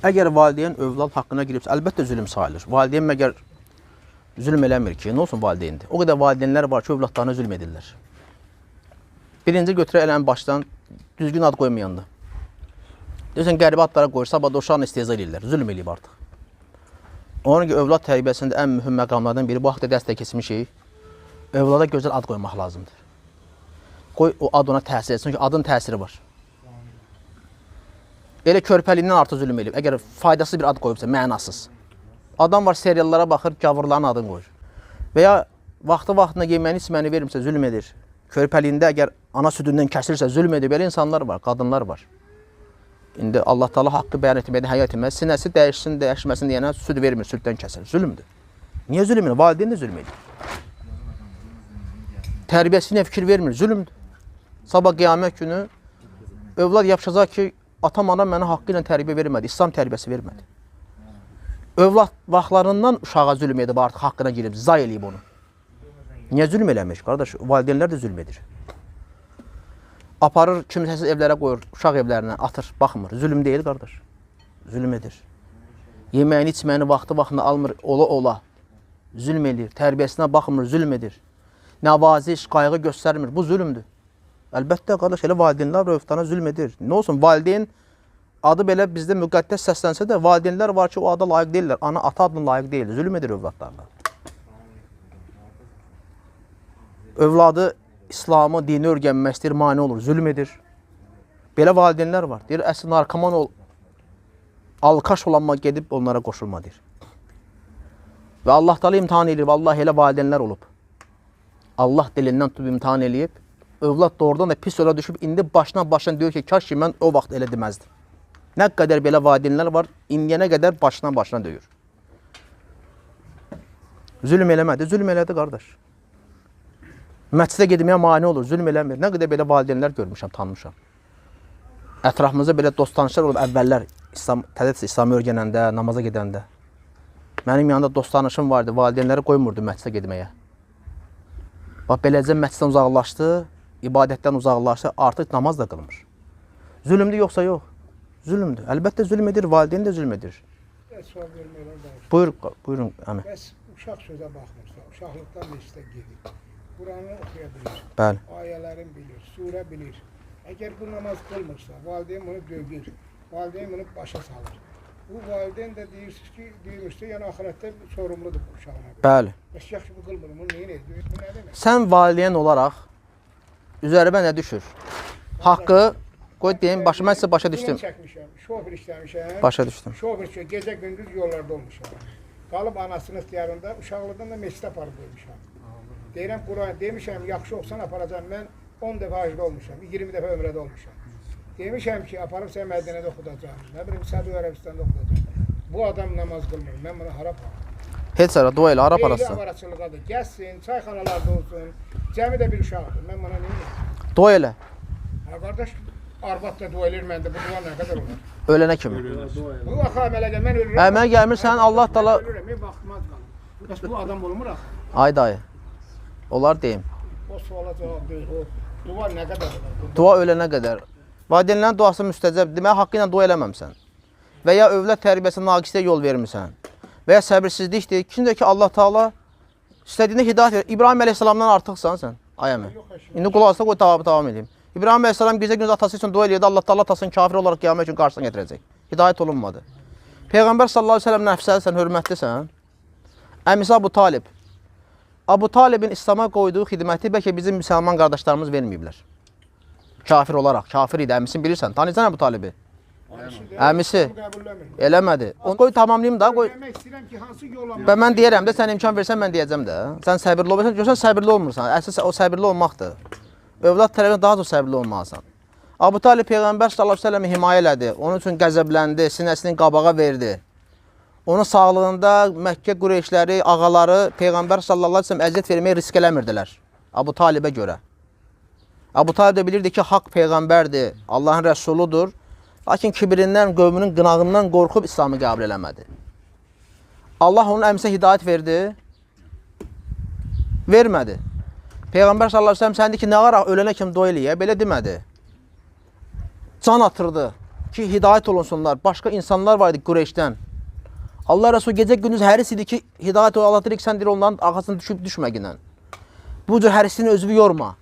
Əgər valideyn övlad haqqına giribsə, əlbəttə zülm sayılır. Valideyn məgər zülm eləmir ki, nə olsun valideyndir? O qədər valideynlər var ki, övladlarına zülm edirlər. Birinci götürə elən başdan düzgün ad qoymayandır. Deyirsən, qəribə adlara qoyur, sabah da uşaqla istehza edirlər, zülm eləyib artıq. Onun ki, övlad tərbiyəsində ən mühüm məqamlardan biri, bu haqda dəstək keçmişik, övlada gözəl ad qoymaq lazımdır. Qoy, o ad ona təsir etsin, çünki adın təsiri var. Elə körpəliyindən artıq zülm eləyib, əgər faydasız bir ad qoyubsa, mənasız. Adam var, seriallara baxır, gavurların adını qoyur. Və ya vaxtı-vaxtına yeməni, içməni vermirsə, zülm edir. Körpəliyində əgər ana südündən kəsilirsə, zülm edir. Belə insanlar var, qadınlar var. İndi Allah Taala haqqı bəyan etməkdə, həyat etməkdə, sinəsi dəyişsin, dəyişməsin deyənə süd vermir, süddən kəsir. Zülmdür. Niyə zülm edir? Valideyn də zülm edir. Tərbiyəsinə fikir vermir, zülmdür. Sabah qiyamət günü övlad yapışacaq ki, atam, anam mənə haqqı ilə tərbiyə vermədi, İslam tərbiyəsi vermədi. Övlad vaxtlarından uşağa zülm edib, artıq haqqına girib, zay eləyib onu. Niyə zülm eləmiş? Qardaş, valideynlər də zülm edir. Aparır, kimsəsiz evlərə qoyur, uşaq evlərinə atır, baxmır. Zülm deyil, qardaş. Zülm edir. Yeməyini, içməyini vaxtı-vaxtına almır, ola-ola. Zülm edir, tərbiyəsinə baxmır, zülm edir. Nəvaziş, qayğı göstərmir, bu zülmdür. Əlbəttə, qardaş, elə valideynlər övladlarına zülm edir. Nə olsun, valideyn adı belə bizdə müqəddəs səslənsə də, valideynlər var ki, o ada layiq deyirlər. Ana, ata adına layiq deyil, zülm edir övladlarına. Övladı İslamı, dini öyrənmək istəyir, mane olur, zülm edir. Belə valideynlər var. Deyir, əsl narkoman ol, alkaş olanma gedib onlara qoşulma, deyir. Və Allah Taala imtihan edir, Allah elə valideynlər olub. Allah dilindən tutub imtihan eləyib, övlad doğrudan da pis yola düşüb, indi başdan deyir ki, kaş ki, mən o vaxt elə deməzdim. Nə qədər belə valideynlər var, indiyənə qədər başdan döyür. Zülm eləmədi, zülm elədi, qardaş. Məscidə gedməyə mane olur, zülm eləmir. Nə qədər belə valideynlər görmüşəm, tanımışam. Ətrafımızda belə dost tanışlar olub, əvvəllər təzə İslamı öyrənəndə, namaza gedəndə. Mənim yanında dost tanışım vardı, valideynləri qoymurdu məscidə gedməyə. Bax, beləcə məsciddən uzaqlaşdı, ibadətdən uzaqlaşdı, artıq namaz da qılmır. Zülmdür yoxsa yox? Zülmdür. Əlbəttə zülm edir, valideyn də zülm edir. Buyurun, əmi. Bəs uşaq sözə baxmırsa, uşaqlıqdan məscidə gedir. Quranı oxuya bilir, Bəli. ayələrin bilir, surə bilir. Əgər bu namaz qılmırsa, valideyn bunu döyür, valideyn bunu başa salır. Bu valideyn də deyirmişsə, yəni axirətdə sorumludur bu uşağına. Bəli. Bəs yaxşı bu qılmır, bunu neyin edir? Bu nə demək? Sən valideyn olaraq üzərimə nə düşür? Haqqı, qoy deyim, mən sizə başa düşdüm. Bunu çəkmişəm, şoför işləmişəm. Başa düşdüm. Şoför üçün gecə gündüz yollarda olmuşam. Qalıb anasının ixtiyarında uşaqlıqdan da məscidə aparıb qoymuşam. Deyirəm, Quran demişəm, yaxşı olsan aparacam. Mən 10 dəfə hacda olmuşam, 20 dəfə ömrədə olmuşam. Demişəm ki, aparıb sən Mədinədə oxudacam, nə bilim, Səudi Ərəbistanda oxudacam. Bu adam namaz qılmır, mən buna hara aparam? Heç ara, dua elə, hara aparasın? Eyli avaraçılığa da gəzsin, çayxanalarda olsun, cəmi də bir uşaqdır, mən buna neyim? Dua elə. Ha, qardaş, arvad da dua edir məndə, bu dua nə qədər olur? Ölənə kimi. Bu vaxt əmələdə mən ölürəm. Əmələ gəlmirsən, Allah Taala... Ölürəm, mən vaxtmaz qalım. Bəs bu adam olmur axı? Ay dayı, onlar deyim. O suala cavab deyil, o dua nə qədər olur? Dua ölənə qədər. Valideynlərin duası müstəcəb, deməli haqqı ilə dua eləməmsən. Və ya övlad tərbiyəsinə naqisliyə yol vermirsən. Və ya səbirsizlikdir. İkincisi ki, Allah Taala istədiyinə hidayət verir. İbrahim əleyhissalamdan artıqsan sən, ayəmi. İndi qulaq asla qoy davam edeyim. İbrahim əleyhissalam gecə gündüz atası üçün dua eləyirdi. Allah Taala atasını kafir olaraq qiyamət üçün qarşısına gətirəcək. Hidayət olunmadı. Peyğəmbər sallallahu əleyhi və səlləm nəfsəlisən, hörmətlisən. Əmisi Abu Talib. Abu Talibin İslam'a qoyduğu xidməti bəlkə bizim müsəlman qardaşlarımız verməyiblər. Kafir olaraq, kafir idi, əmisin bilirsən. Tanıyırsan Abu Talibi? Əmisi. Eləmədi. Onu qoy tamamlayayım da. Demək istəyirəm ki, hansı yolla... Və mən deyərəm də, sən imkan versən, mən deyəcəm də. Sən səbirli olmasan, görsən səbirli olmursan. Əsas o səbirli olmaqdır. Övlad tərəfindən daha çox səbirli olmalısan. Abu Talib Peyğəmbər sallallahu əleyhi və səlləmi himayə elədi. Onun üçün qəzəbləndi, sinəsini qabağa verdi. Onun sağlığında Məkkə Qureyşləri, ağaları Peyğəmbər sallallahu əleyhi və səlləm əziyyət verməyə risk eləmirdilər. Abu Talibə görə. Abu Talib də bilirdi ki, haqq Peyğəmbərdir, Allahın rəsuludur. Lakin kibirindən, qövmünün qınağından qorxub İslamı qəbul eləmədi. Allah onun əmisə hidayət verdi. Vermədi. Peyğəmbər sallallahu əleyhi və səlləm sən dedi ki, nə var ölənə kimi dua eləyə, belə demədi. Can atırdı. ki hidayət olunsunlar. Başqa insanlar var idi Qureyşdən. Allah Rəsulü gecə gündüz həris idi ki, hidayət ol, Allah deyir ki, sən deyir onların arxasına düşüb düşməginən. Bu cür hərisini özünü yorma.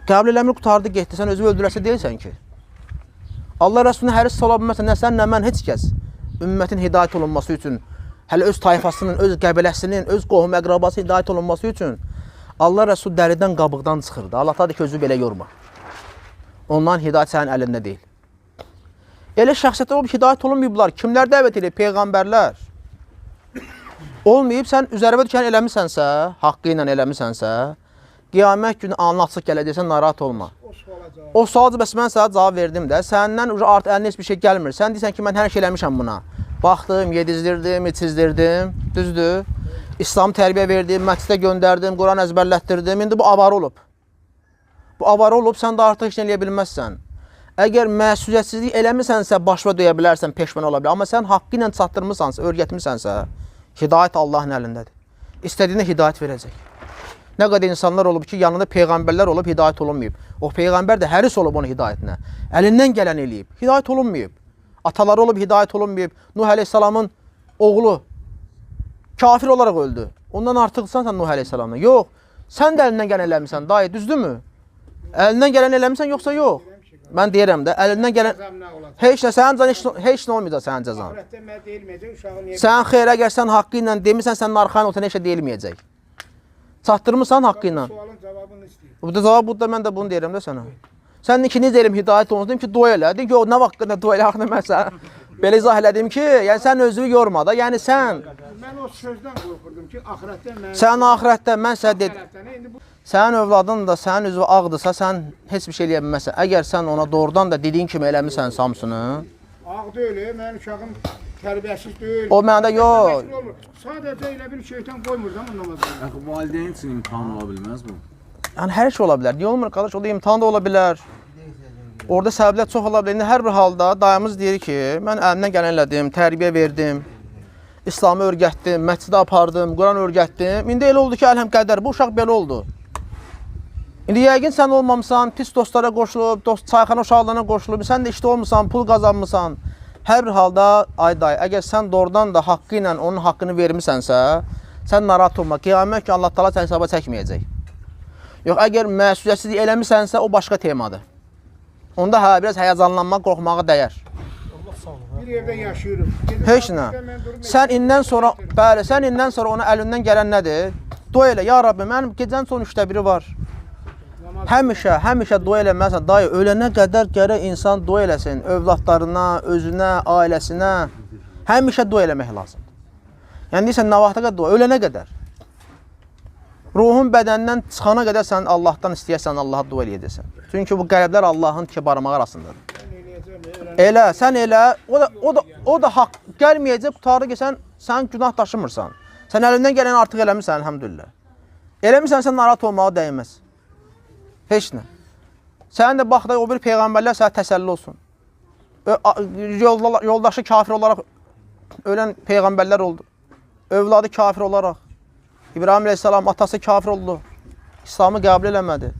Qəbul eləmir, qutardı, getdi. Sən özünü öldürəsə deyilsən ki. Allah Rəsulünə həris sala bilməsən, nə sən, nə mən, heç kəs. Ümmətin hidayət olunması üçün, hələ öz tayfasının, öz qəbiləsinin, öz qohum əqrabası hidayət olunması üçün Allah Rəsul dəridən, qabıqdan çıxırdı. Allah da ki, özünü belə yorma. Ondan hidayət sənin əlində deyil. Elə şəxsiyyətlər olub hidayət olunmayıblar. Kimlər dəvət edir? Peyğəmbərlər. Olmayıb, sən üzərəvə düşən eləmisənsə, haqqı ilə eləmisənsə, qiyamət günü alnı açıq gələcəksən, narahat olma. O sualcı, bəs mən sənə cavab verdim də, səndən artıq əlinə heç bir şey gəlmir. Sən deyirsən ki, mən hər şey eləmişəm buna. Baxdım, yedizdirdim, içizdirdim, düzdür. İslam tərbiyə verdim, məscidə göndərdim, Quran əzbərlətdirdim. İndi bu avarı olub. Bu avarı olub, sən də artıq heç nə eləyə bilməzsən. Əgər məsuliyyətsizlik eləmisənsə, başva döyə bilərsən, peşman ola bilər. Amma sən haqqı ilə çatdırmısansa, öyrətmisənsə, hidayət Allahın əlindədir. İstədiyinə hidayət verəcək. Nə qədər insanlar olub ki, yanında peyğəmbərlər olub, hidayət olunmayıb. O peyğəmbər də həris olub onun hidayətinə. Əlindən gələn eləyib, hidayət olunmayıb. Ataları olub, hidayət olunmayıb. Nuh əleyhissalamın oğlu kafir olaraq öldü. Ondan artıqsan sən Nuh əleyhissalamdan. Yox, sən də əlindən gələn eləmirsən, dayı, düzdürmü? Əlindən gələn eləmirsən, yoxsa yox? Mən deyirəm də, əlindən gələn heç nə, sənin can heç nə olmayacaq sənin cəzan. Sən xeyr, əgər sən haqqı ilə demirsən, sənin arxayın olsan, heç nə deyilməyəcək. Çatdırmırsan haqqı ilə. Sualın cavabını istəyir. Bu da cavab budur, mən də bunu deyirəm də sənə. Sən ki, necə eləm hidayət olunsun, deyim ki, dua elə. Deyim ki, o nə vaxt dua elə, axını mən sənə belə izah elədim ki, yəni sən özünü yorma da, yəni sən... Mən o sözdən qorxurdum ki, axirətdə mən... Sən axirətdə, mən sənə dedim, sənin övladın da sənin üzvü ağdırsa, sən heç bir şey eləyə bilməzsən. Əgər sən ona doğrudan da dediyin kimi eləmirsən Samsunu... Ağ deyil, mənim uşağım tərbiyəsiz deyil. O məndə yox. Sadəcə elə bir şeytan qoymur da bu namazda. Valideyn üçün imtihan ola bilməz bu? Yəni hər şey ola bilər. Niyə olmur qardaş? O da imtahan da ola bilər. Orada səbəblər çox ola bilər. İndi hər bir halda dayımız deyir ki, mən əlimdən gələn elədim, tərbiyə verdim, İslamı öyrətdim, məscidə apardım, Quran öyrətdim. İndi elə oldu ki, əlhəm qədər bu uşaq belə oldu. İndi yəqin sən olmamısan, pis dostlara qoşulub, çayxana uşaqlarına qoşulub, sən də işdə olmuşsan, pul qazanmısan. Hər bir halda, ay dayı, əgər sən doğrudan da haqqı ilə onun haqqını vermisənsə, sən narahat olma. Qiyamət ki, Allah Taala səni hesaba çəkməyəcək. Yox, əgər məsuliyyətsizlik eləmisənsə, o başqa temadır. Onda hə, biraz həyəcanlanmaq, qorxmağa dəyər. Bir yerdə yaşayırıq. Heç nə. Sən indən sonra, bəli, sən indən sonra ona əlindən gələn nədir? Dua elə, ya Rabbi, mənim gecənin son 3/1 var. Həmişə dua eləməlisən. Dayı, ölənə qədər gərək insan dua eləsin. Övladlarına, özünə, ailəsinə. Həmişə dua eləmək lazımdır. Yəni deyirsən, nə vaxta qədər dua? Ölənə qədər. Ruhun bədəndən çıxana qədər sən Allahdan istəyərsən, Allaha dua eləyəcəksən. Çünki bu qəlblər Allahın iki barmağı arasındadır. Elə, sən elə, o da haqq gəlməyəcək, qutarı ki, sən günah daşımırsan. Sən əlindən gələni artıq eləmirsən, əlhəmdülillah. Eləmirsən, sən narahat olmağa dəyməz. Heç nə. Sənin də baxda o bir peyğəmbərlər sənə təsəlli olsun. Yoldaşı kafir olaraq ölən peyğəmbərlər oldu. Övladı kafir olaraq. İbrahim əleyhissalam atası kafir oldu. İslamı qəbul eləmədi.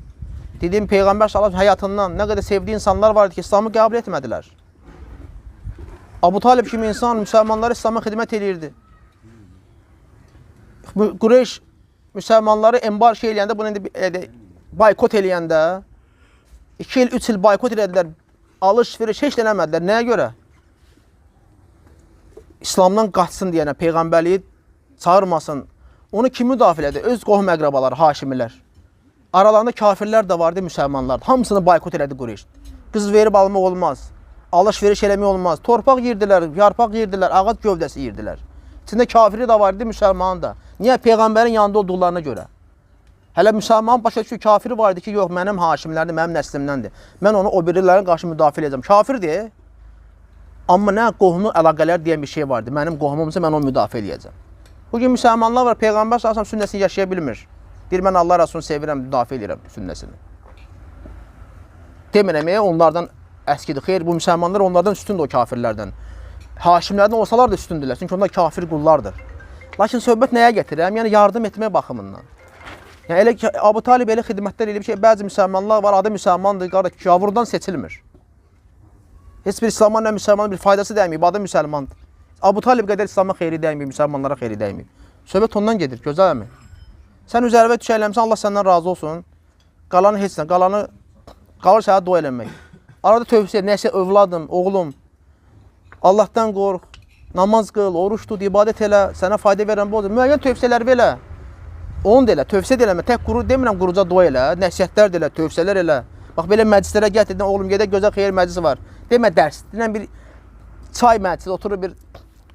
Dediyim peyğəmbər sallallahu həyatından nə qədər sevdiyi insanlar var idi ki, İslamı qəbul etmədilər. Abu Talib kimi insan müsəlmanları İslama xidmət edirdi. Qureyş müsəlmanları embargo eləyəndə, bunu indi boykot eləyəndə 2 il, 3 il boykot elədilər. Alış-veriş heç eləmədilər. Nəyə görə? İslamdan qaçsın deyənə, peyğəmbərliyi çağırmasın. Onu kim müdafiə edir? Öz qohum əqrabaları, haşimilər. Aralarında kafirlər də vardı, müsəlmanlar. Hamısını boykot elədi Qureyş. Qız verib almaq olmaz. Alış-veriş eləmək olmaz. Torpaq yirdilər, yarpaq yirdilər, ağac gövdəsi yirdilər. İçində kafiri də vardı, müsəlmanı da. Niyə? Peyğəmbərin yanında olduqlarına görə. Hələ müsəlman başa düşür, kafiri vardı ki, yox, mənim haşimlərdir, mənim nəslimdəndir. Mən onu o birilərin qarşı müdafiə edəcəm. Kafirdir. Amma nə qohumu əlaqələr deyən bir şey vardı. Mənim qohumumsa mən onu müdafiə edəcəm. Bugün müsəlmanlar var, Peyğəmbər sallallahu sünnəsini yaşaya bilmir. Deyir, mən Allah Rasulunu sevirəm, müdafiə edirəm sünnəsini. Demirəm, onlardan əskidir. Xeyr, bu müsəlmanlar onlardan üstündür o kafirlərdən. Haşimlərdən olsalar da üstündürlər, çünki onlar kafir qullardır. Lakin söhbət nəyə gətirəm? Yəni yardım etmək baxımından. Yəni elə ki, Abu Talib elə xidmətlər eləyib ki, bəzi müsəlmanlar var, adı müsəlmandır, gavurdan seçilmir. Heç bir İslam'a nə müsəlmana bir faydası dəyməyib, adı müsəlmandır. Abu Talib qədər İslam'a xeyri dəyməyib, müsəlmanlara xeyri dəyməyib. Söhbət ondan gedir, gözəl əmi. Sən üzərvə düşə eləmsən, Allah səndən razı olsun. Qalanı heç nə, qalır sənə dua eləmək. Arada tövsiyə, nəsə övladım, oğlum, Allahdan qorx, namaz qıl, oruç tut, ibadət elə, sənə fayda verən bu olacaq. Müəyyən tövsiyələr belə. Onu da elə, tövsiyə də eləmə, tək demirəm quruca dua elə, nəsihətlər də elə, tövsiyələr elə. Bax, belə məclislərə gətirdin, oğlum, gedək gözəl xeyir məclisi var. Demə dərs, deyilən bir çay məclisi, oturur bir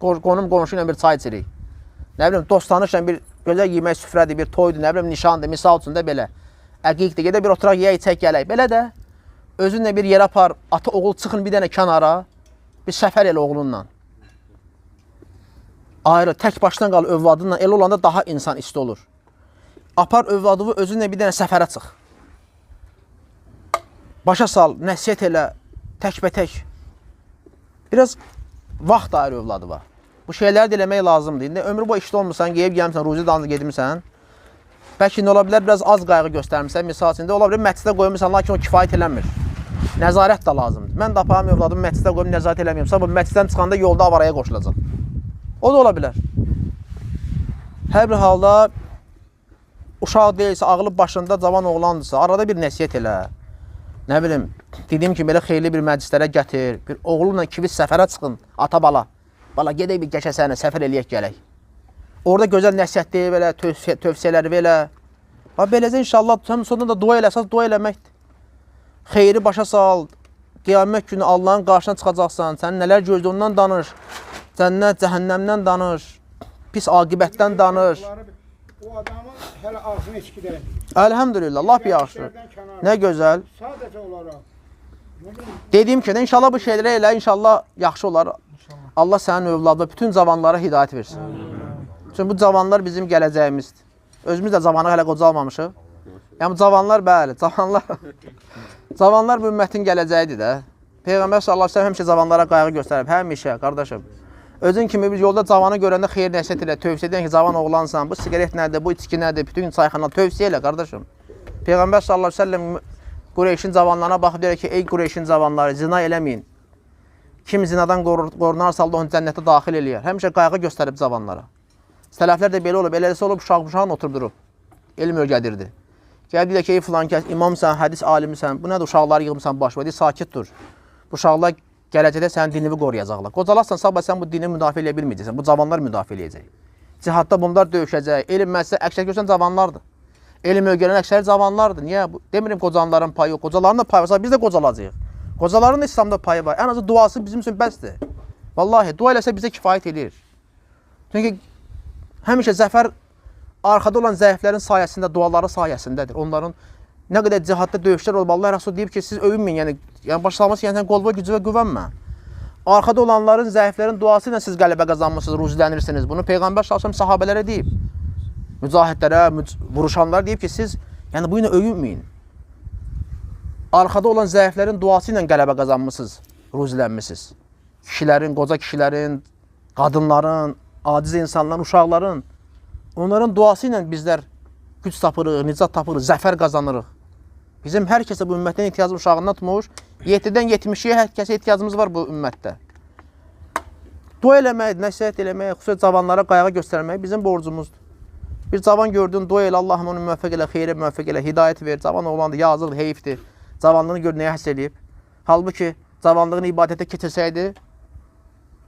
qonşu ilə bir çay içirik. Nə bilim, dostanışla bir gözəl yemək süfrədir, bir toydur, nə bilim, nişandır, misal üçün də belə. Əqiqdir, gedək bir oturaq, yeyək, içək, gələk. Belə də özünlə bir yerə apar, ata, oğul çıxın bir dənə kənara, bir səfər elə oğlunla. Ayrı, tək başdan qal övladınla, elə olanda daha insan isti olur. Apar övladını özünlə bir dənə səfərə çıx. Başa sal, nəsiyyət elə, təkbətək. Biraz vaxt ayır övladı var. Bu şeyləri də eləmək lazımdır. İndi ömrü boyu işdə olmursan, qeyib gəlmirsən, ruzi dansı gedmirsən. Bəlkə nə ola bilər, biraz az qayğı göstərmirsən. Misal üçün, ola bilər, məclisdə qoymursan, lakin o kifayət eləmir. Nəzarət də lazımdır. Mən də aparım övladımı məclisdə qoyum, nəzarət eləməyim. Sabah məclisdən çıxanda yolda avaraya qoşulacaq. O da ola bilər. Hər bir halda uşaq deyilsə, ağlı başında cavan oğlandırsa, arada bir nəsiyyət elə. Nə bilim, dediyim kimi belə xeyirli bir məclislərə gətir, bir oğlunla ikiniz səfərə çıxın, ata bala. Bala, gedək bir geçə sənə, səfər eləyək gələk. Orada gözəl nəsiyyət deyil, belə, tövsiyələri belə. Beləcə inşallah, sən sonunda da dua eləsəz, dua eləməkdir. Xeyri başa sal, qiyamət günü Allahın qarşına çıxacaqsan, sən nələr gözlə ondan danış, cənnət, cəhənnəmdən danış, pis aqibətdən danış. O adamın hələ ağzını içkidən. Əlhəmdülillah, lap yaxşı. Nə gözəl. Sadəcə olaraq. Dediyim ki, inşallah bu şeylərə elə, inşallah yaxşı olar. Allah sənin övladına, bütün cavanlara hidayət versin. Çünki bu cavanlar bizim gələcəyimizdir. Özümüz də cavanı hələ qocalmamışıq. Yəni cavanlar, bəli, cavanlar bu ümmətin gələcəyidir də. Peyğəmbər sallallahu əleyhi və səlləm həmişə cavanlara qayğı göstərib, həmişə, qardaşım. Özün kimi bir yolda cavanı görəndə xeyir nəsihət elə, tövsiyə edən ki, cavan oğlansan, bu siqaret nədir, bu içki nədir, bütün gün çayxana tövsiyə elə, qardaşım. Peyğəmbər sallallahu əleyhi və səlləm Qureyşin cavanlarına baxıb deyir ki, ey Qureyşin cavanları, zina eləməyin. Kim zinadan qorunarsa Allah onu cənnətə daxil eləyər. Həmişə qayğı göstərib cavanlara. Sələflər də belə olub, eləsə olub, uşağın oturdurub. Elm öyrədirdi. Gəl deyir ki, ey filan kəs, imamsan, hədis alimisən, bu nədir, uşaqları yığımsan başına, deyir, sakit dur. Bu uşaqlar gələcəkdə sənin dinini qoruyacaqlar. Qocalarsan, sabah sən bu dini müdafiə edə bilməyəcəksən, bu cavanlar müdafiə eləyəcək. Cihadda bunlar döyüşəcək, elm məclisə əksər görsən cavanlardır. Elm öyrənən əksər cavanlardır. Niyə? Demirim qocaların payı yox, qocaların da payı varsa biz də qocalacağıq. Qocaların da İslamda payı var. Ən azı duası bizim üçün bəsdir. Vallahi, dua eləsə bizə kifayət edir. Çünki həmişə zəfər arxada olan zəiflərin sayəsində, duaları sayəsindədir. Onların nə qədər cihadda döyüşlər olub, Allah Rəsul deyib ki, siz övünməyin, yəni başlaması yəni sən qolva gücü və güvənmə. Arxada olanların, zəiflərin duası ilə siz qələbə qazanmışsınız, ruzillənirsiniz. Bunu Peyğəmbər sallallahu əleyhi və səlləm sahabelərə deyib. Mücahidlərə, vuruşanlar deyib ki, siz yəni bu ilə övünməyin. Arxada olan zəiflərin duası ilə qələbə qazanmışsınız, ruzilənmişsiniz. Kişilərin, qoca kişilərin, qadınların, aciz insanların, uşaqların, onların duası ilə bizlər güc tapırıq, nicat tapırıq, zəfər qazanırıq. Bizim hər kəsə bu ümmətdən ehtiyacımız uşağından tutmuş, 7-dən 70-yə hər kəsə ehtiyacımız var bu ümmətdə. Dua eləmək, nəsihət eləmək, xüsusilə cavanlara qayğı göstərmək bizim borcumuzdur. Bir cavan gördün, dua elə, Allahım onu müvəffəq elə, xeyrə müvəffəq elə, hidayət ver, cavan oğlandır, yazıqdır, heyfdir. Cavanlığını gör, nəyə həss eləyib. Halbuki cavanlığını ibadətə keçirsəydi,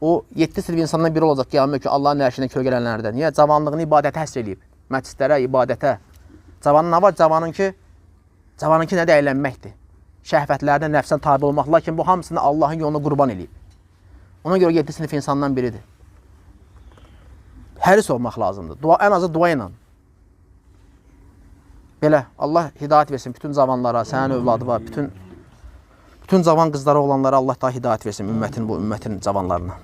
o 7 sınıf insandan biri olacaq qiyamət ki, Allahın ərşinə kölgələnlərdən. Niyə? Cavanlığını ibadətə həss eləyib. Məclislərə, ibadətə. Cavanın nə var? Cavanınki nədə əylənməkdir. Şəhvətlərdən, nəfsən tabi olmaq. Lakin bu hamısını Allahın yoluna qurban eləyib. Ona görə 7 sınıf insandan biridir. Həris olmaq lazımdır. Dua, ən azı dua ilə. Belə, Allah hidayət versin bütün cavanlara, sənin övladı var, bütün cavan qızlara, oğlanlara Allah da hidayət versin ümmətin, bu ümmətin cavanlarına.